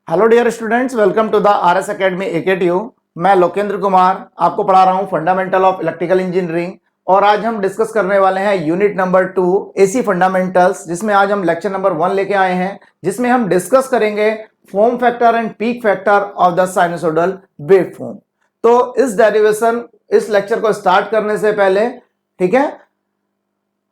Hello dear students, welcome to the RS academy AKTU। मैं लोकेंद्र कुमार आपको पढ़ा रहा हूं फंडामेंटल ऑफ इलेक्ट्रिकल इंजीनियरिंग। और आज हम डिस्कस करने वाले हैं यूनिट नंबर 2 एसी फंडामेंटल्स, जिसमें आज हम लेक्चर नंबर 1 लेके आए हैं, जिसमें हम डिस्कस करेंगे form factor and peak factor of the sinusoidal wave form. तो इस डेरिवेशन, इस लेक्चर को स्टार्ट करने से पहले, ठीक है,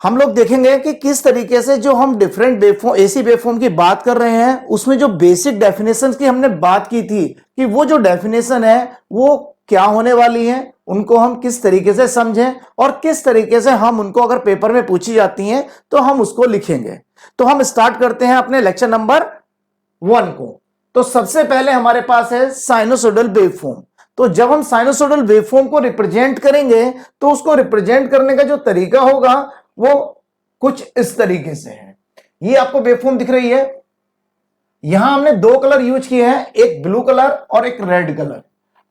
हम लोग देखेंगे कि किस तरीके से जो हम डिफरेंट वेवफॉर्म, एसी वेवफॉर्म की बात कर रहे हैं, उसमें जो बेसिक डेफिनेशंस की हमने बात की थी कि वो जो डेफिनेशन है वो क्या होने वाली है, उनको हम किस तरीके से समझें और किस तरीके से हम उनको अगर पेपर में पूछी जाती हैं तो हम उसको लिखेंगे। तो हम स्टार्ट करते हैं अपने लेक्चर नंबर 1 को। तो सबसे पहले हमारे पास है साइनोसोइडल वेवफॉर्म। तो जब हम साइनोसोइडल वेवफॉर्म को रिप्रेजेंट करेंगे तो उसको रिप्रेजेंट करने का जो तरीका होगा वो कुछ इस तरीके से है। ये आपको वेवफॉर्म दिख रही है, यहां हमने दो कलर यूज किए हैं, एक ब्लू कलर और एक रेड कलर।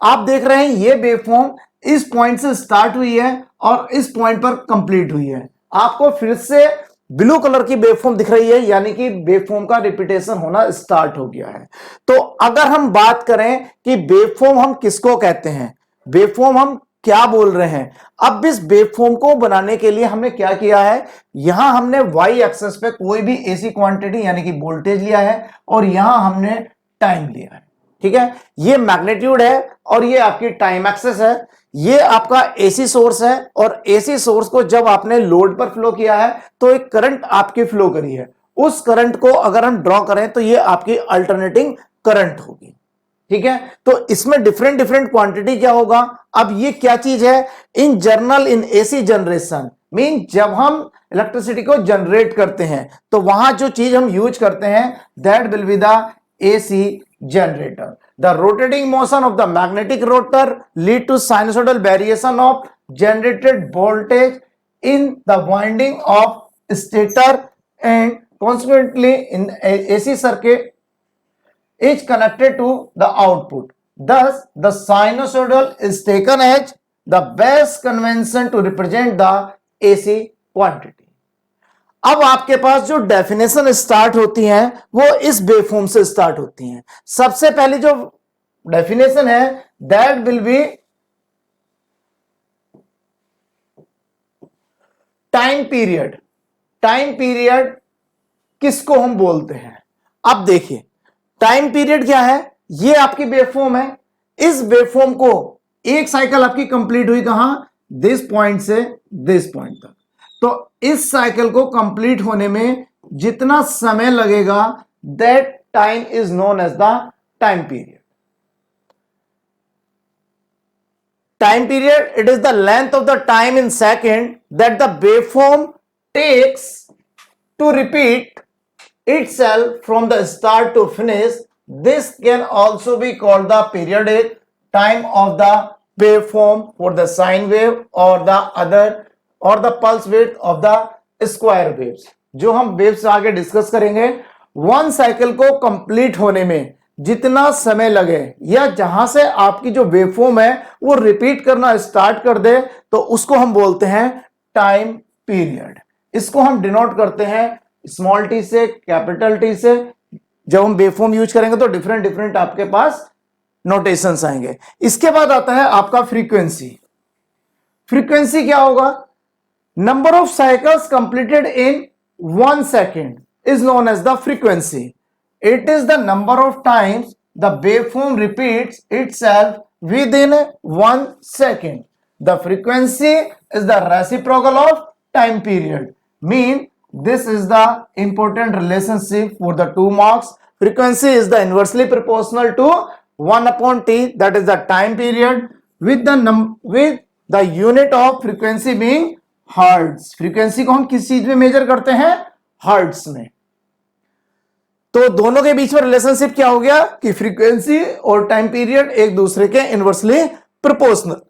आप देख रहे हैं ये वेवफॉर्म इस पॉइंट से स्टार्ट हुई है और इस पॉइंट पर कंप्लीट हुई है। आपको फिर से ब्लू कलर की वेवफॉर्म दिख रही है, यानी कि वेवफॉर्म का रिपीटेशन होना स्टार्ट हो गया है। तो अगर हम बात करें कि वेवफॉर्म हम किसको कहते हैं, वेवफॉर्म हम क्या बोल रहे हैं, अब इस वेवफॉर्म को बनाने के लिए हमने क्या किया है, यहां हमने वाई एक्सेस पे कोई भी एसी क्वांटिटी यानी कि वोल्टेज लिया है और यहां हमने टाइम लिया है। ठीक है, ये मैग्नीट्यूड है और ये आपकी टाइम एक्सेस है। ये आपका एसी सोर्स है और एसी सोर्स को जब आपने लोड पर फ्लो किया है तो एक करंट आपकी फ्लो करी है, उस करंट को अगर हम ड्रॉ करें तो ये आपकी अल्टरनेटिंग करंट होगी। ठीक है, तो इसमें डिफरेंट डिफरेंट क्वांटिटी क्या होगा। अब ये क्या चीज है, in general in AC generation mean जब हम इलेक्ट्रिसिटी को जनरेट करते हैं तो वहां जो चीज हम यूज करते हैं that will be the AC generator. The rotating motion of the magnetic rotor lead to sinusoidal variation of generated voltage in the winding of stator and consequently in AC circuit is connected to the output. Thus, the sinusoidal is taken as the best convention to represent the AC quantity. अब आपके पास जो definition start होती हैं वो इस waveform से start होती हैं। सबसे पहली जो डेफिनेशन है that will B time period. Time period किसको हम बोलते हैं, अब देखिए टाइम पीरियड क्या है, ये आपकी वेवफॉर्म है। इस वेवफॉर्म को एक साइकिल आपकी कंप्लीट हुई कहां, दिस पॉइंट से दिस पॉइंट तक। तो इस साइकिल को कंप्लीट होने में जितना समय लगेगा that time is known as the time period. Time period, it is the length of the time in second that the waveform takes to repeat itself from the start to finish. This can also be called the periodic time of the waveform for the sine wave or the other or the pulse width of the square waves. जो हम waves आगे discuss करेंगे, one cycle को complete होने में जितना समय लगे या जहां से आपकी जो वेवफॉर्म है वो रिपीट करना स्टार्ट कर दे तो उसको हम बोलते हैं टाइम पीरियड। इसको हम डिनोट करते हैं स्मॉल टी से कैपिटल टी से। जब हम वेवफॉर्म यूज करेंगे तो डिफरेंट डिफरेंट आपके पास नोटेशंस आएंगे। इसके बाद आता है आपका फ्रीक्वेंसी। फ्रीक्वेंसी क्या होगा, number of cycles completed in 1 second is known as the frequency. It is the number of times the waveform repeats itself within 1 second. The frequency is the reciprocal of time period. Mean this is the important relationship for the 2 marks. Frequency is the inversely proportional to 1 upon t, that is the time period, with the unit of frequency being hertz. frequency को हम किस चीज में major करते हैं, hertz में। तो दोनों के बीच में रिलेशनशिप क्या हो गया कि फ्रीक्वेंसी और टाइम पीरियड एक दूसरे के इनवर्सली प्रोपोर्शनल।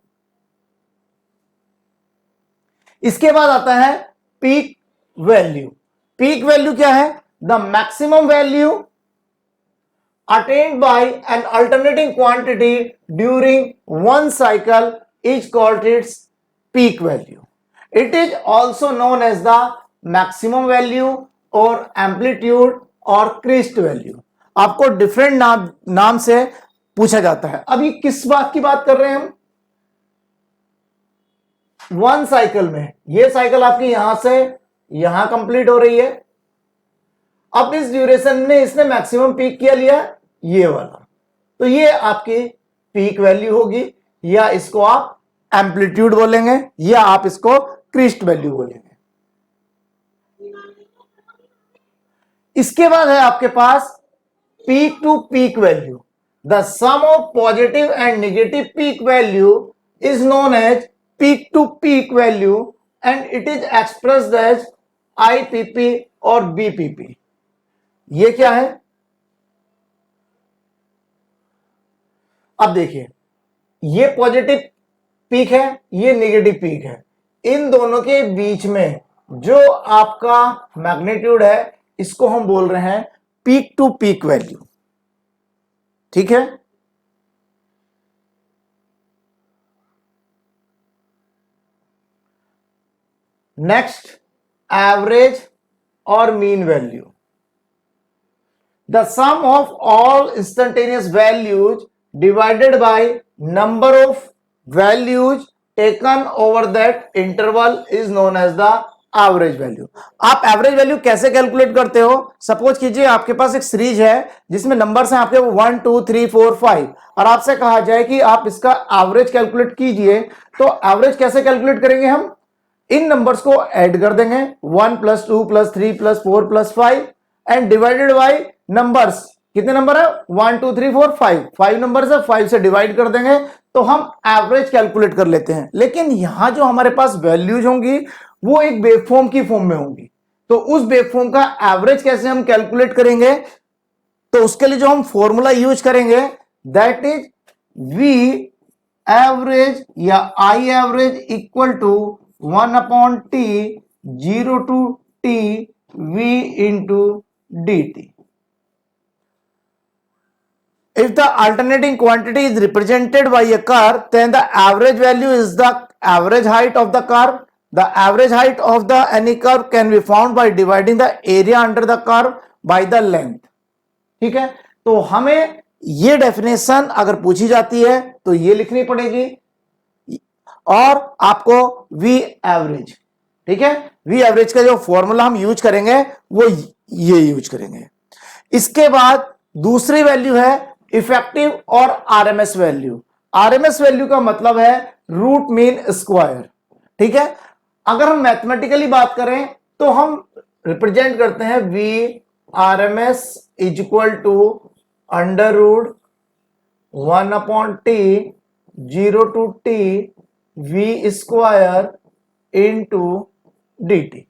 इसके बाद आता है पीक वैल्यू। पीक वैल्यू क्या है, the maximum value attained by an alternating quantity during one cycle is called its peak value. It is also known as the maximum value और एम्पलीट्यूड और crest value. आपको different नाम से पूछा जाता है। अब ये किस बात की बात कर रहे हैं हम? वन साइकिल में, ये साइकिल आपकी यहां से यहां कंप्लीट हो रही है। अब इस ड्यूरेशन में इसने मैक्सिमम पीक किया लिया ये वाला, तो ये आपकी पीक वैल्यू होगी, या इसको आप एम्पलीट्यूड बोलेंगे, या आप इसको क्रिस्ट वैल्यू बोलेंगे। इसके बाद है आपके पास peak to peak value. The sum of positive and negative peak value is known as peak to peak value and it is expressed as IPP और BPP। ये क्या है? अब देखिए, ये पॉजिटिव पीक है, ये नेगेटिव पीक है। इन दोनों के बीच में जो आपका मैग्नीट्यूड है, इसको हम बोल रहे हैं पीक टू पीक वैल्यू। ठीक है? नेक्स्ट, एवरेज और mean value. The sum of all instantaneous values divided by number of values taken over that interval is known as the average value. आप एवरेज वैल्यू कैसे calculate करते हो? Suppose कीजिए आपके पास एक सीरीज है जिसमें नंबर्स हैं आपके 1 2 3 4 5, और आपसे कहा जाए कि आप इसका एवरेज कैलकुलेट कीजिए, तो एवरेज कैसे कैलकुलेट करेंगे हम? इन नंबर्स को ऐड कर देंगे, 1 + 2 + 3 + 4 + 5 एंड डिवाइडेड बाय नंबर्स। कितने नंबर है? 1 2 3 4 5 नंबर्स है, 5 से डिवाइड कर देंगे तो हम एवरेज कैलकुलेट कर लेते हैं। लेकिन यहां जो हमारे पास वैल्यूज होंगी वो एक वेवफॉर्म की फॉर्म में होंगी, तो उस वेवफॉर्म का एवरेज कैसे हम कैलकुलेट करेंगे? तो उसके लिए जो हम फॉर्मूला यूज करेंगे दैट इज V एवरेज या I average equal to 1/T 0 to T V into dt. If the alternating quantity is represented by a curve, then the average value is the average height of the curve. The average height of the any curve can be found by dividing the area under the curve by the length. ठीक है? तो हमें ये definition अगर पूछी जाती है तो ये लिखनी पड़ेगी, और आपको V एवरेज, ठीक है, V एवरेज का जो फॉर्मूला हम यूज करेंगे वो ये यूज करेंगे। इसके बाद दूसरी वैल्यू है इफेक्टिव और RMS वैल्यू। RMS वैल्यू का मतलब है रूट मीन स्क्वायर। ठीक है? अगर हम मैथमेटिकली बात करें तो हम रिप्रेजेंट करते हैं V RMS is equal to √ 1/T 0 to T V square into dt.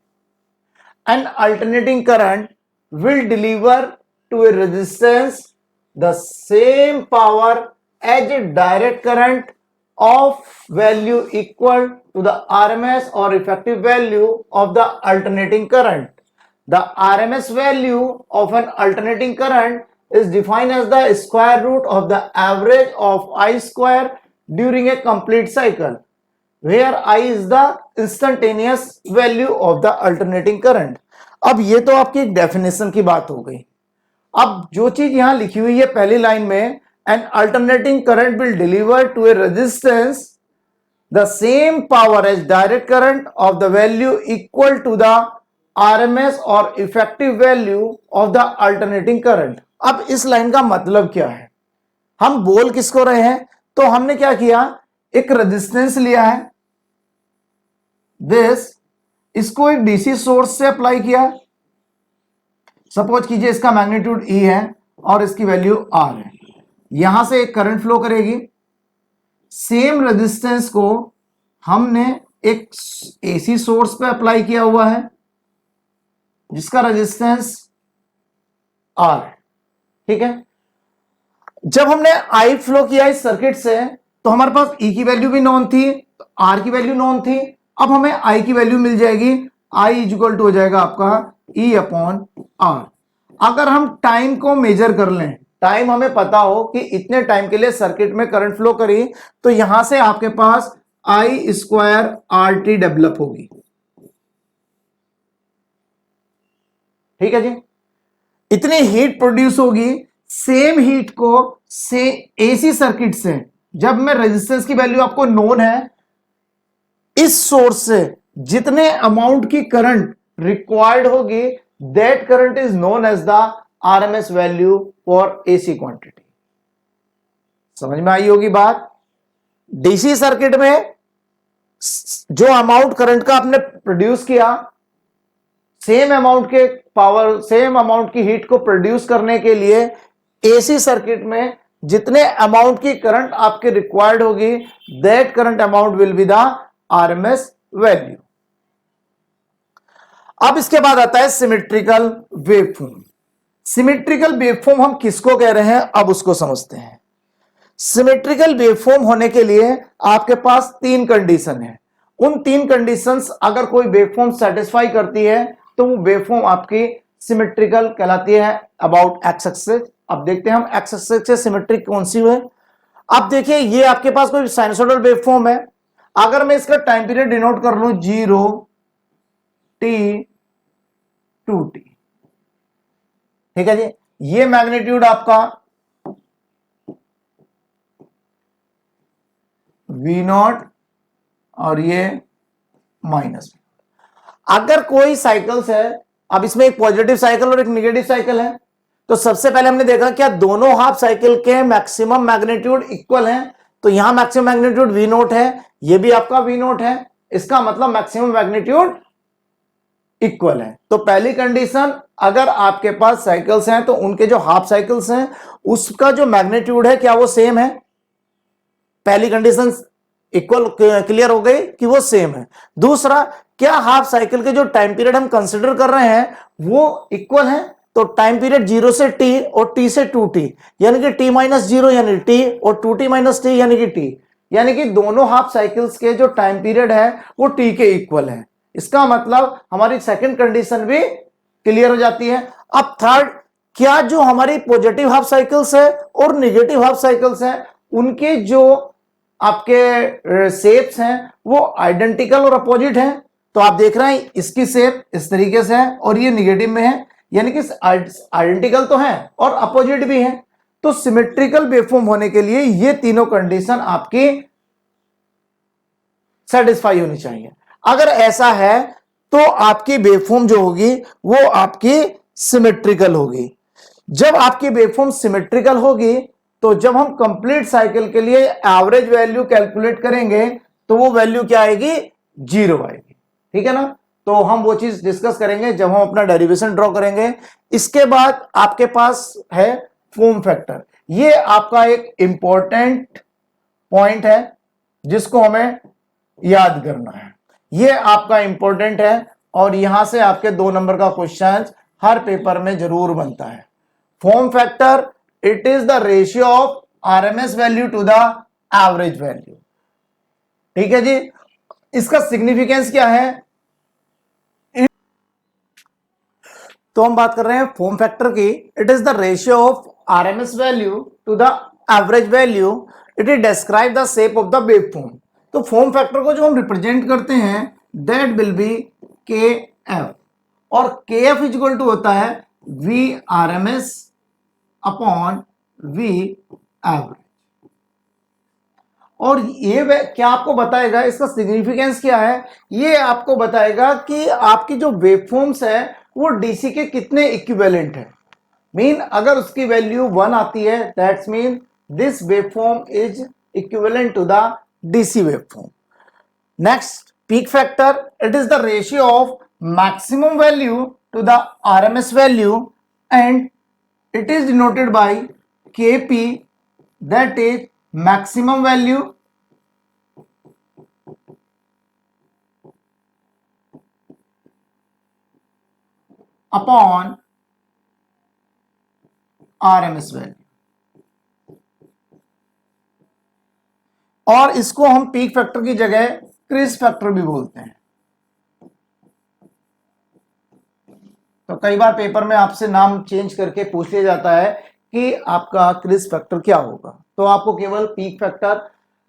An alternating current will deliver to a resistance the same power as a direct current of value equal to the RMS or effective value of the alternating current. The RMS value of an alternating current is defined as the square root of the average of I square during a complete cycle, where I is the instantaneous value of the alternating current. अब ये तो आपकी definition की बात हो गई। अब जो चीज यहां लिखी हुई है पहली लाइन में, an alternating current will deliver to a resistance the same power as direct current of the value equal to the RMS or effective value of the alternating current. अब इस लाइन का मतलब क्या है? हम बोल किसको रहे हैं? तो हमने क्या किया, एक रेजिस्टेंस लिया है दिस, इसको एक डीसी सोर्स से अप्लाई किया। सपोज कीजिए इसका मैग्नीट्यूड E है और इसकी वैल्यू R है। यहां से एक करंट फ्लो करेगी। सेम रेजिस्टेंस को हमने एक एसी सोर्स पे अप्लाई किया हुआ है जिसका रेजिस्टेंस R है। ठीक है? जब हमने I फ्लो किया इस सर्किट से तो हमारे पास E की वैल्यू भी नॉन थी, R की वैल्यू नॉन थी। अब हमें I की वैल्यू मिल जाएगी, I इज इक्वल टू हो जाएगा आपका E/R। अगर हम टाइम को मेजर कर लें, टाइम हमें पता हो कि इतने टाइम के लिए सर्किट में करंट फ्लो करी, तो यहां से आपके पास I² डेवलप होगी। ठीक है जी? इतनी हीट प्रोड्यूस होगी सेम हीट को से एसी सर्किट से, जब मैं रेजिस्टेंस की वैल्यू आपको नोन है, इस सोर्स से जितने अमाउंट की करंट रिक्वायर्ड होगी, that current is known as the RMS value for AC quantity. समझ में आई होगी बात। डीसी सर्किट में जो अमाउंट करंट का आपने प्रोड्यूस किया, सेम अमाउंट के पावर, सेम अमाउंट की हीट को प्रोड्यूस करने के लिए एसी सर्किट में जितने अमाउंट की करंट आपके रिक्वायर्ड होगी, that current amount will be the RMS value. अब इसके बाद आता है सिमेट्रिकल वेवफॉर्म। सिमेट्रिकल वेवफॉर्म हम किसको कह रहे हैं, अब उसको समझते हैं। सिमेट्रिकल वेवफॉर्म होने के लिए आपके पास तीन कंडीशन है। उन तीन कंडीशंस अगर कोई वेवफॉर्म सेटिस्फाई करती है तो वो वेवफॉर्म आपकी सिमेट्रिकल कहलाती है अबाउट एक्स एक्सिस। अब देखते हैं हम एक्स एक्सिस से सिमेट्रिक कौन सी है। अब देखिए ये आपके पास कोई साइनसोइडल वेवफॉर्म है। अगर मैं इसका टाइम पीरियड डिनोट कर लूं 0 t 2t, ठीक है जी। ये मैग्नीट्यूड आपका V0 और ये माइनस। अगर कोई साइकिल्स है, अब इसमें एक पॉजिटिव साइकिल और एक नेगेटिव साइकिल है, तो सबसे पहले हमने देखा क्या दोनों हाफ साइकिल के मैक्सिमम मैग्नीट्यूड इक्वल हैं। तो यहां मैक्सिमम मैग्नीट्यूड V0 है, ये भी आपका V0 है, इसका मतलब मैक्सिमम मैग्नीट्यूड इक्वल है। तो पहली कंडीशन, अगर आपके पास साइकिल्स हैं तो उनके जो हाफ साइकिल्स हैं उसका जो मैग्नीट्यूड है क्या वो सेम है। पहली कंडीशन इक्वल क्लियर हो गई कि वो सेम है। दूसरा, क्या हाफ साइकिल के जो टाइम पीरियड हम कंसीडर कर रहे हैं वो इक्वल है। तो टाइम पीरियड 0 से t और t से 2t, यानी कि t माइनस 0 यानी t और 2t माइनस t यानी कि t, यानी कि दोनों हाफ साइकिल्स के जो टाइम पीरियड है वो t के इक्वल है। इसका मतलब हमारी सेकंड कंडीशन भी क्लियर हो जाती है। अब थर्ड, क्या जो हमारी पॉजिटिव हाफ साइकिल्स है और नेगेटिव हाफ साइकिल्स है उनके जो आपके शेप्स हैं वो आइडेंटिकल और अपोजिट हैं। तो आप देख रहे हैं इसकी शेप इस तरीके से है और ये नेगेटिव में है, यानी कि आइडेंटिकल तो है और अपोजिट भी है। तो सिमेट्रिकल वेवफॉर्म होने के लिए ये तीनों कंडीशन आपकी सेटिस्फाई होनी चाहिए। अगर ऐसा है तो आपकी वेवफॉर्म जो होगी वो आपकी सिमेट्रिकल होगी। जब आपकी वेवफॉर्म सिमेट्रिकल होगी तो जब हम कंप्लीट साइकिल के लिए एवरेज वैल्यू कैलकुलेट करेंगे तो वो वैल्यू क्या आएगी, 0 आएगी। ठीक है ना। तो हम वो चीज डिस्कस करेंगे जब हम अपना डेरिवेशन ड्रॉ करेंगे। इसके बाद आपके पास है फॉर्म फैक्टर। ये आपका एक इंपॉर्टेंट पॉइंट है जिसको हमें याद करना है। ये आपका इंपॉर्टेंट है और यहां से आपके 2 नंबर का क्वेश्चन हर पेपर में जरूर बनता है। Form factor, it is the ratio of RMS value to the average value. ठीक है जी। इसका सिग्निफिकेंस क्या है, तो हम बात कर रहे हैं फॉर्म फैक्टर की। It is the ratio of RMS value to the average value, it is describe the shape of the waveform. तो फॉर्म फैक्टर को जो हम रिप्रेजेंट करते हैं that will be K F, और के एफ इक्वल टू होता है V R M S upon V average. और ये क्या आपको बताएगा, इसका सिग्निफिकेंस क्या है, ये आपको बताएगा कि आपकी जो वेवफॉर्म्स है वो डीसी के कितने इक्विवेलेंट है। मीन अगर उसकी वैल्यू 1 आती है that's mean this waveform is equivalent to the DC waveform. Next, peak factor, it is the ratio of maximum value to the RMS value and it is denoted by Kp, that is maximum value upon RMS value। और इसको हम peak factor की जगह Chris factor भी बोलते हैं। तो कई बार पेपर में आपसे नाम चेंज करके पूछ लिया जाता है कि आपका क्रिस फैक्टर क्या होगा, तो आपको केवल पीक फैक्टर।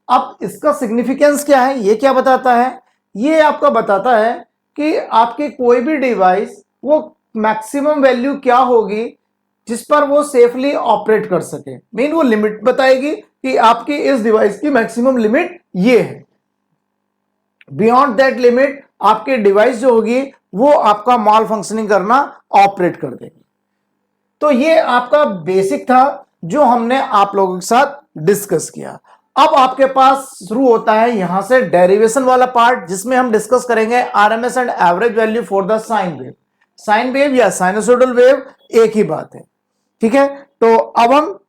अब इसका सिग्निफिकेंस क्या है, ये क्या बताता है, ये आपका बताता है कि आपकी कोई भी डिवाइस वो मैक्सिमम वैल्यू क्या होगी जिस पर वो सेफली ऑपरेट कर सके। मीन वो लिमिट बताएगी कि आपकी इस डिवाइस की मैक्सिमम लिमिट ये है, बियॉन्ड दैट लिमिट आपकी डिवाइस जो होगी वो आपका माल फंक्शनिंग करना ऑपरेट कर देगी। तो ये आपका बेसिक था जो हमने आप लोगों के साथ डिस्कस किया। अब आपके पास शुरू होता है यहां से डेरिवेशन वाला पार्ट, जिसमें हम डिस्कस करेंगे RMS and average value for the sine wave. Sine wave या साइनसोइडल वेव एक ही बात है, ठीक है। तो अब हम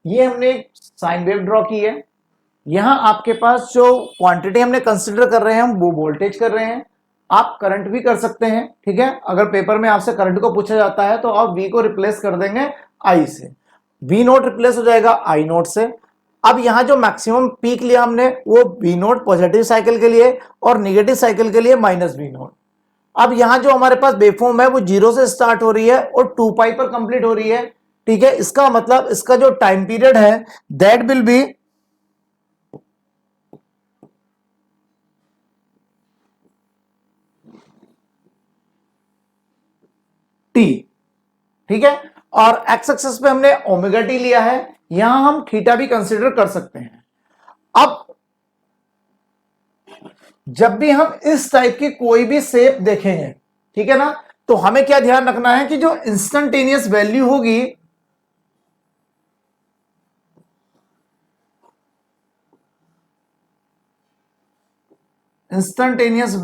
ये हमने एक साइन वेव ड्रॉ की है। यहां आपके पास जो क्वांटिटी हमने कंसीडर कर रहे हैं हम वो वोल्टेज कर रहे हैं। आप करंट भी कर सकते हैं, ठीक है। अगर पेपर में आपसे करंट को पूछा जाता है तो आप वी को रिप्लेस कर देंगे आई से, वी नोट रिप्लेस हो जाएगा आई नोट से। अब यहां जो मैक्सिमम पीक लिया हमने वो वी नोट पॉजिटिव साइकिल के लिए और निगेटिव साइकिल के लिए माइनस वी नोट। अब यहां जो हमारे पास वेवफॉर्म है वो 0 से स्टार्ट हो रही है और 2 पाई पर कंप्लीट हो रही है, ठीक है। इसका मतलब इसका जो टाइम पीरियड है दैट विल बी टी, ठीक है। और एक्स एक्सिस पे हमने ओमेगा टी लिया है, यहां हम थीटा भी कंसीडर कर सकते हैं। अब जब भी हम इस टाइप की कोई भी शेप देखेंगे, ठीक है ना, तो हमें क्या ध्यान रखना है कि जो इंस्टेंटेनियस वैल्यू होगी इंस्टेंटेनियस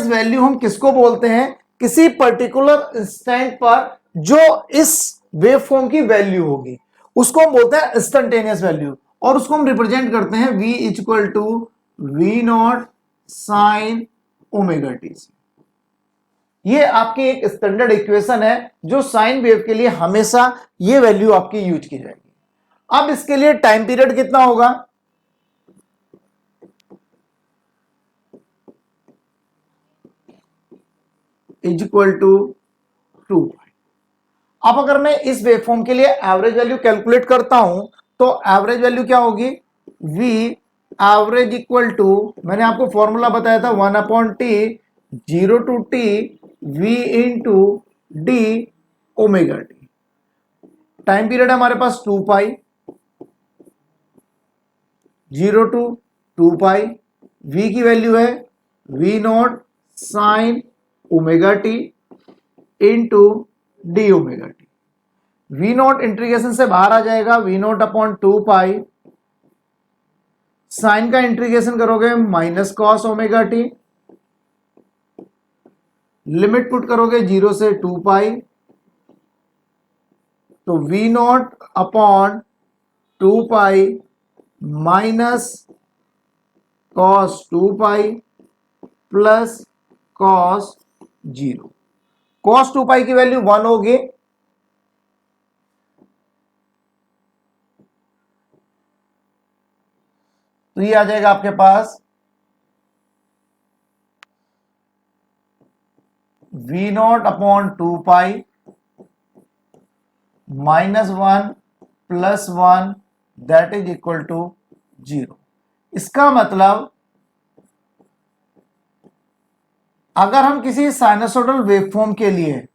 वैल्यू हम किसको बोलते हैं, किसी पर्टिकुलर इंस्टेंट पर जो इस वेव फॉर्म की वैल्यू होगी उसको हम बोलते हैं इंस्टेंटेनियस वैल्यू, और उसको हम रिप्रेजेंट करते हैं v equal to V naught sine omega T. ये आपकी एक स्टैंडर्ड इक्वेशन है जो साइन वेव के लिए हमेशा ये वैल्यू आपकी यूज की जाएगी। अब इसके लिए टाइम पीरियड कितना होगा, इज इक्वल टू 2। अब अगर मैं इस वेवफॉर्म के लिए एवरेज वैल्यू कैलकुलेट करता हूं तो एवरेज वैल्यू क्या होगी, v एवरेज इक्वल टू, मैंने आपको फॉर्मूला बताया था 1/t 0 to t v into D omega T. Time period है हमारे पास 2 पाई, 0 टू 2 पाई, v की वैल्यू है v naught sine omega T into D omega T. V naught integration से बाहर आ जाएगा, V naught upon 2 pi, sine का इंटीग्रेशन करोगे minus cos omega T, limit put करोगे 0 से 2 पाई, तो V naught upon 2 pi minus cos 2 pi plus cos 0। Cos 2 pi की वैल्यू 1 होगी, तो ये आ जाएगा आपके पास V naught upon 2 pi -1 + 1 that is equal to 0। इसका मतलब अगर हम किसी साइनसोइडल वेवफॉर्म के लिए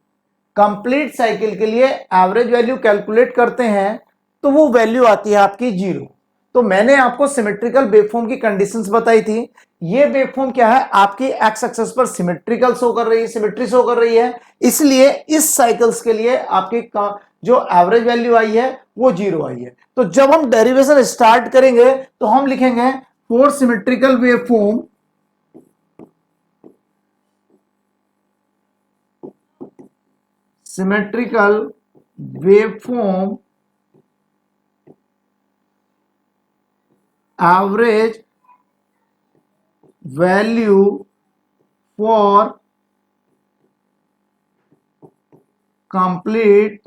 कंप्लीट साइकिल के लिए एवरेज वैल्यू कैलकुलेट करते हैं तो वो वैल्यू आती है आपकी 0। तो मैंने आपको सिमेट्रिकल वेवफॉर्म की कंडीशंस बताई थी। ये वेवफॉर्म क्या है, आपकी एक्स एक्सिस पर सिमेट्रिकल शो कर रही है, सिमेट्री शो कर रही है, इसलिए इस साइकिल्स के लिए आपकी जो एवरेज वैल्यू आई है वो 0 आई है। तो जब हम डेरिवेशन स्टार्ट करेंगे तो हम लिखेंगे for symmetrical waveform symmetrical waveform average value for complete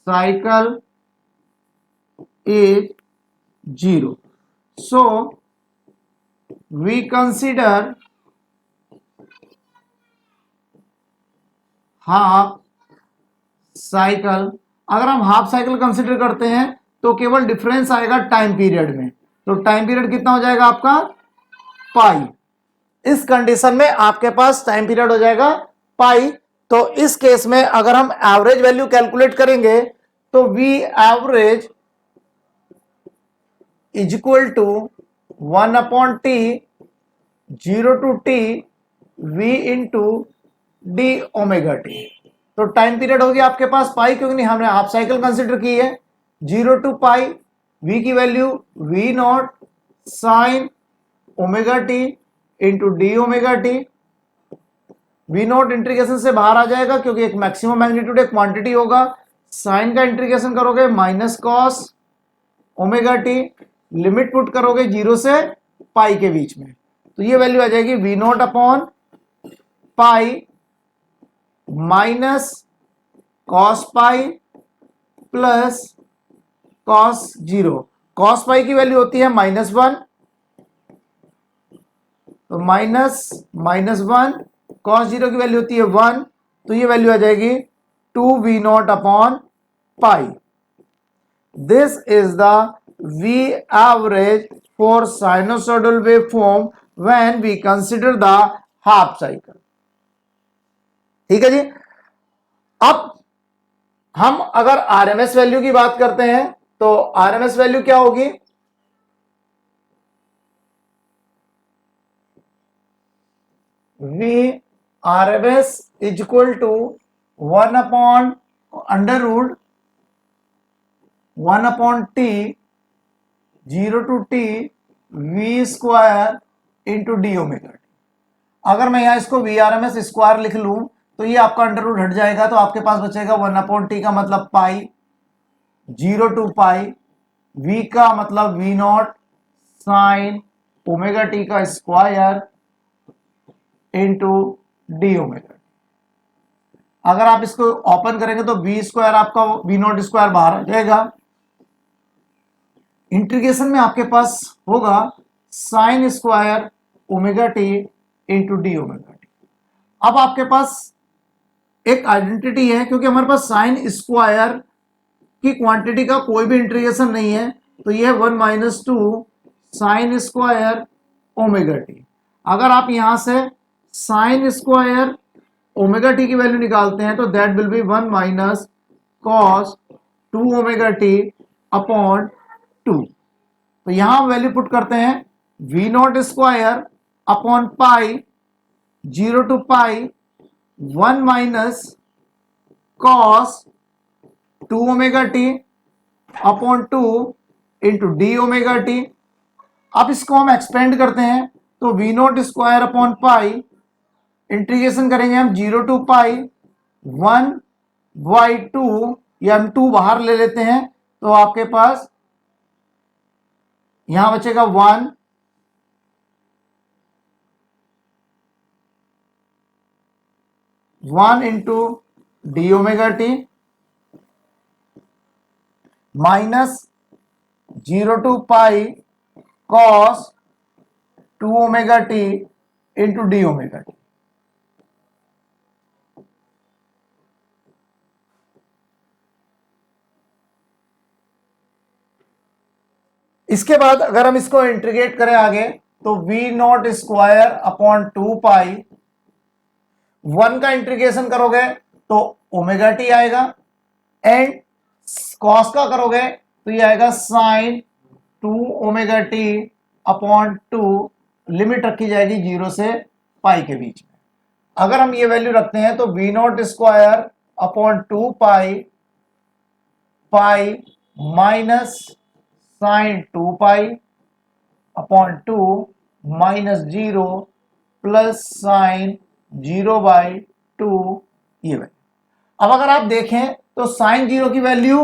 cycle is 0. So we consider half cycle. अगर हम हाफ साइकिल कंसिडर करते हैं तो केवल डिफरेंस आएगा टाइम पीरियड में। तो टाइम पीरियड कितना हो जाएगा आपका पाई। इस कंडीशन में आपके पास टाइम पीरियड हो जाएगा पाई। तो इस केस में अगर हम एवरेज वैल्यू कैलकुलेट करेंगे तो V average is equal to 1/t 0 to t v into D omega T. तो टाइम पीरियड हो गया आपके पास पाई, क्योंकि नहीं हमने हाफ साइकिल कंसिडर की है। 0 to पाई, v की value v naught sine omega T into D omega T. V naught integration से बाहर आ जाएगा क्योंकि एक मैक्सिमम मैग्नीट्यूड एक क्वांटिटी होगा। साइन का इंटीग्रेशन करोगे minus cos omega T, limit put करोगे 0 से पाई के बीच में, तो ये वैल्यू आ जाएगी V naught upon pi minus cos pi plus cos 0। Cos pi की वैल्यू होती है -1, तो -1 कॉस 0 की वैल्यू होती है 1, तो ये वैल्यू आ जाएगी 2v0 upon pi. This is the v average for sinusoidal waveform when we consider the half cycle. ठीक है जी। अब हम अगर आरएमएस वैल्यू की बात करते हैं तो आरएमएस वैल्यू क्या होगी, V RMS is equal to 1/√1/t 0 to t v square into D omega T. अगर मैं यहां इसको V R M S square लिख लूं तो ये आपका अंडर रूट हट जाएगा, तो आपके पास बचेगा 1/t का मतलब पाई, 0 to पाई, v का मतलब v naught sine omega T का स्क्वायर इंटू डी ओमेगा। अगर आप इसको ओपन करेंगे तो v स्क्वायर आपका v नॉट स्क्वायर बाहर आ जाएगा। इंटीग्रेशन में आपके पास होगा sign square omega T into D omega T. अब आपके पास एक आइडेंटिटी है, क्योंकि हमारे पास साइन स्क्वायर की क्वांटिटी का कोई भी इंटीग्रेशन नहीं है, तो यह 1 - 2 साइन स्क्वायर ओमेगा टी। अगर आप यहां से साइन स्क्वायर ओमेगा टी की वैल्यू निकालते हैं तो that will be 1 - cos 2 omega T upon 2। तो यहां वैल्यू पुट करते हैं V naught square upon pi 0 to pi 1 - cos 2 omega T upon 2 into D omega T. अब इसको हम एक्सपेंड करते हैं तो V naught square upon pi, integration करेंगे हम 0 to पाई 1/2, या हम 2 बाहर ले लेते हैं तो आपके पास यहां बचेगा 1 into D omega T minus 0 to pi cos 2 omega T into D omega T. इसके बाद अगर हम इसको इंटीग्रेट करें आगे तो V naught square upon 2 pi, 1 का इंटीग्रेशन करोगे तो ओमेगा टी आएगा, एंड कॉस का करोगे तो ये आएगा sine 2 omega T upon 2, limit रखी जाएगी 0 से पाई के बीच में। अगर हम ये वैल्यू रखते हैं तो V naught square upon 2 pi, pi minus sine 2 pi upon 2 minus 0 plus sine 0/2 ये वैल्यू। अब अगर आप देखें तो साइन 0 की वैल्यू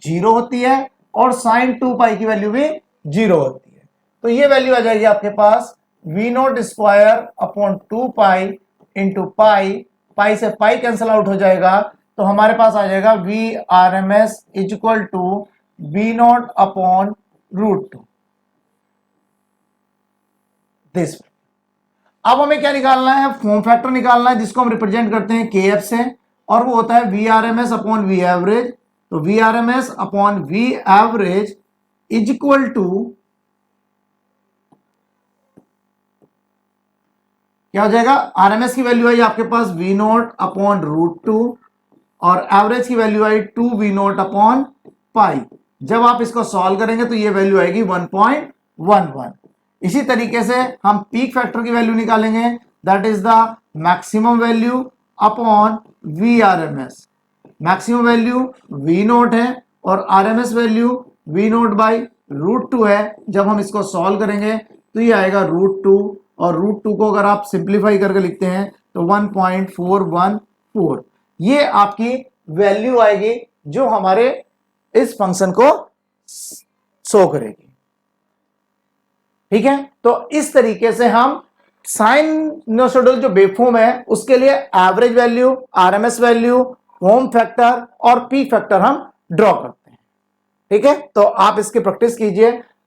0 होती है और साइन 2 पाई की वैल्यू भी 0 होती है, तो ये वैल्यू आ जाएगी आपके पास V naught square upon 2 pi into pi, pi से पाई कैंसिल आउट हो जाएगा, तो हमारे पास आ जाएगा V R M S is equal to V naught upon √2 this. अब हमें क्या निकालना है, फॉर्म फैक्टर निकालना है, जिसको हम रिप्रेजेंट करते हैं के एफ से, और वो होता है V R M S upon V average. तो V R M S upon V average is equal to क्या हो जाएगा, आरएमएस की वैल्यू आई आपके पास वी नॉट अपॉन √2 और एवरेज की value I 2 V naught upon pi. जब आप इसको सॉल्व करेंगे तो ये वैल्यू आएगी 1.11। इसी तरीके से हम पीक फैक्टर की वैल्यू निकालेंगे, that is the maximum value upon V R M S. Maximum value V naught है और RMS value V naught by √2 है। जब हम इसको सॉल्व करेंगे तो ये आएगा √2, और √2 को अगर आप सिंप्लीफाई करके लिखते हैं तो 1.414, ये आपकी वैल्यू आएगी जो हमारे इस फंक्शन को शो करेगी। ठीक है, तो इस तरीके से हम साइनसोइडल जो वेवफॉर्म है उसके लिए average value, RMS value, form factor और पीक फैक्टर हम ड्रॉ करते हैं। ठीक है, तो आप इसकी प्रैक्टिस कीजिए।